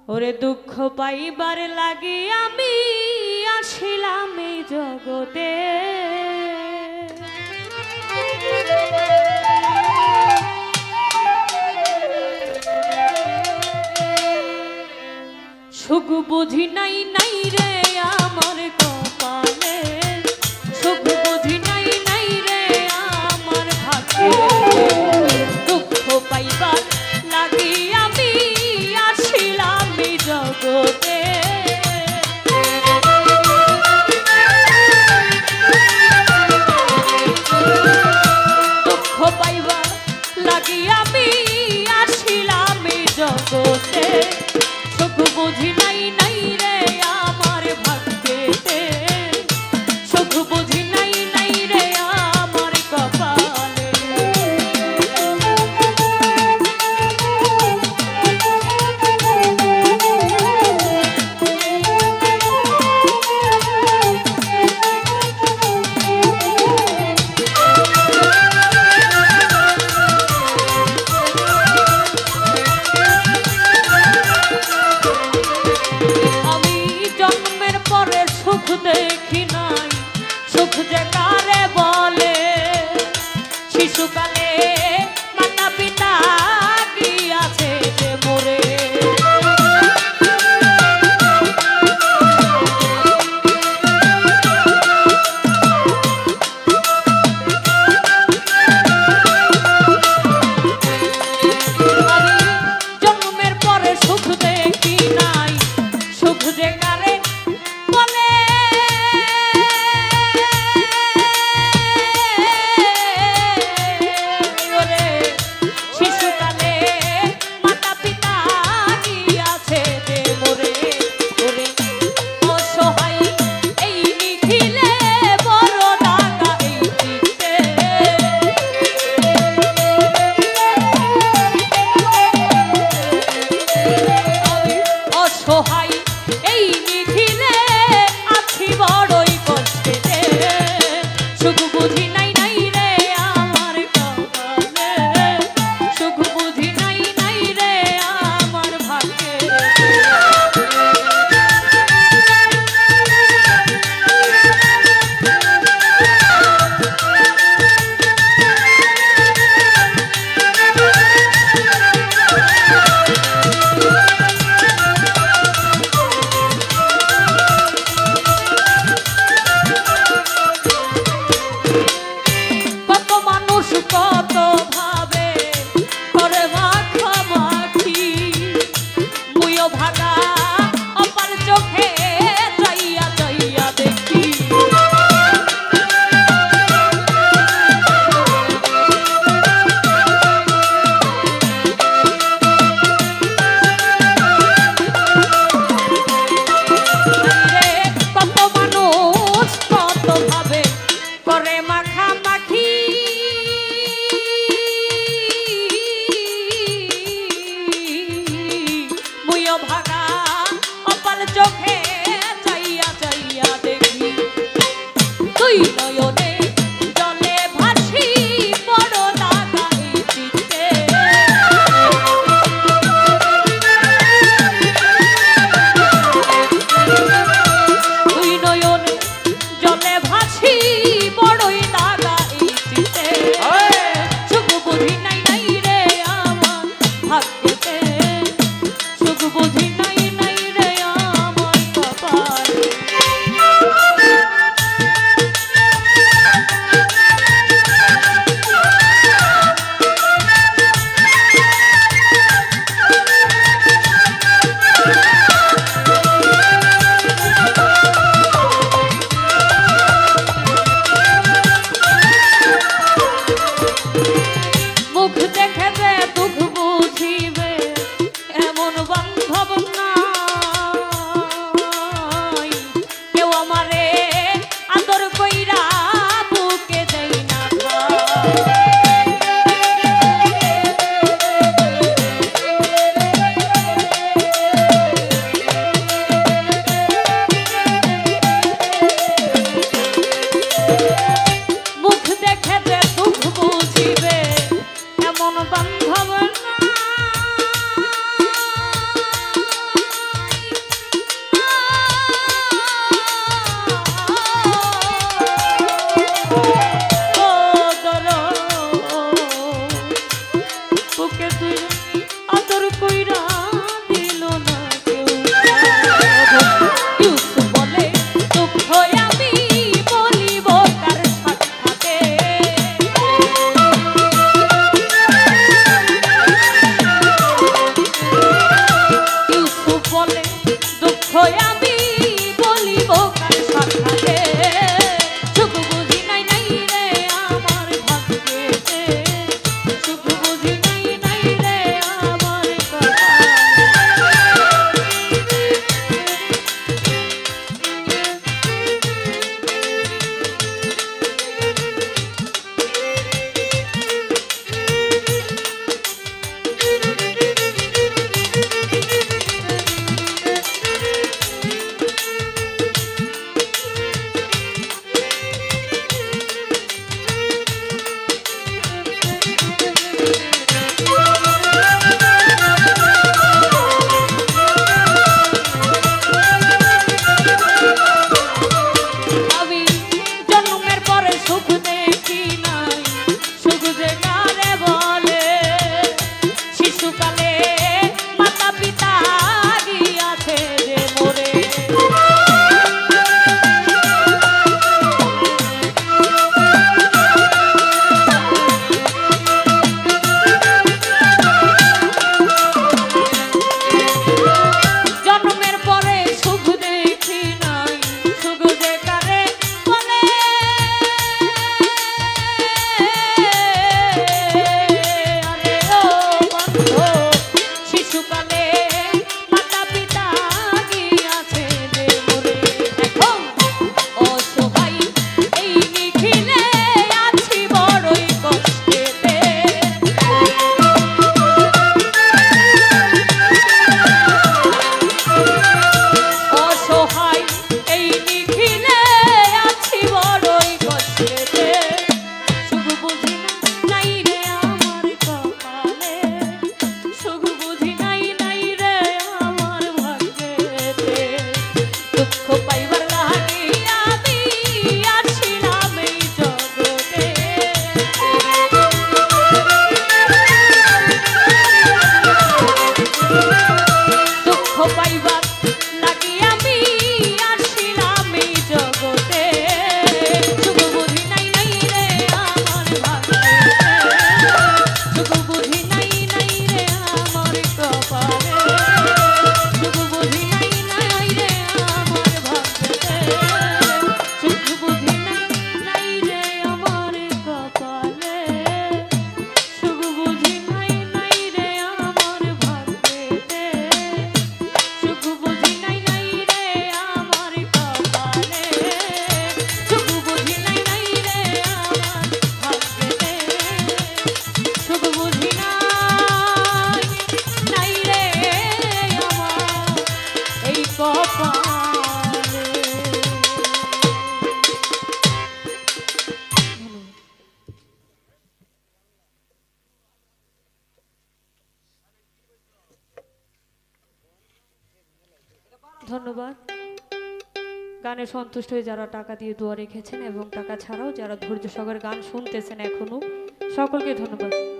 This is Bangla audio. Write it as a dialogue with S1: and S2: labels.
S1: ওরে দুঃখ পাইবার লাগি আমি আসিলাম এই জগতে। সুখ বুঝি নাই নাই রে আমার কপালে, সুখ বুঝি নাই নাই রে আমার ভাগ্যে। দুঃখ পাইবার লাগি আমি আসিলাম এই জগতে। দুঃখ পাইবার লাগি আমি আসিলাম এই জগতে। সুখ বুঝি নাই নাই রে আমার ভাগ্যেতে, সুখ বুঝি নাই নাই রে আমার কপালে। সুখ দেখি নাই, সুখ যে কারে বলে, শিশুকালে মাতা পিতা গিয়াছে যে মরে। আমি জন্মের পরে সুখ দেখি নাই, সুখ যে কারে বলে, শিশুকালে মাতা পিতা গিয়াছে যে মরে। ওরে অসহায় এই নিখিলে বড় দাগা এই চিত্তে। আমি অসহায় এই নিখিলে আছি বড়ই কষ্টেতে। সুখ বুঝি নাই নাই রে আমার কপালে, সুখ বুঝি নাই নাই রে আমার ভাগ্যে। কত মানুষ কত ভাবে করে মাখামাখি, মুইও ভাগা অপার চোখে যাইয়া যাইয়া দেখি। কত মানুষ কত ভাবে করে মাখামাখি, মুইও ভাগা অপাল চোখে চাইয়া চাইয়া দেখি। তুই নয়নে জলে ভাসি বড় দাগা এই চিত্তে। তুই নয়নে জলে ভাসি বড়ই দাগা এই চিত্তে। সুখ বুঝি নাই নাই রে আমার ভাগ্যেতে, সুখ বুঝি নাই নাই রে আমার কপালে। কপালে। ধন্যবাদ। গানে সন্তুষ্ট হয়ে যারা টাকা দিয়ে দোয়া রেখেছেন এবং টাকা ছাড়াও যারা ধৈর্য সহকারে গান শুনতেছেন এখনো, সকলকে ধন্যবাদ।